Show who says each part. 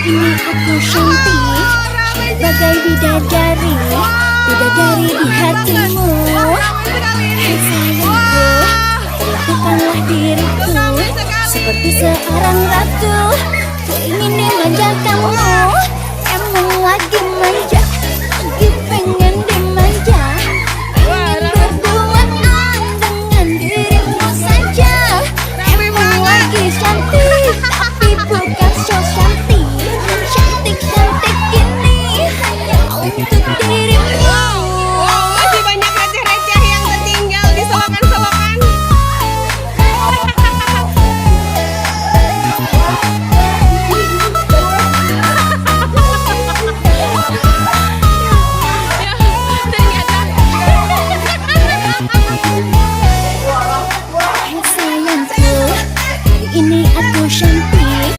Speaker 1: Ini aku cantik bagai bidadari, bidadari di hatimu. Hai sayangku, perlakukanlah diriku seperti seorang ratu. Ku ingin dimanjakanmu, emang lagi manja.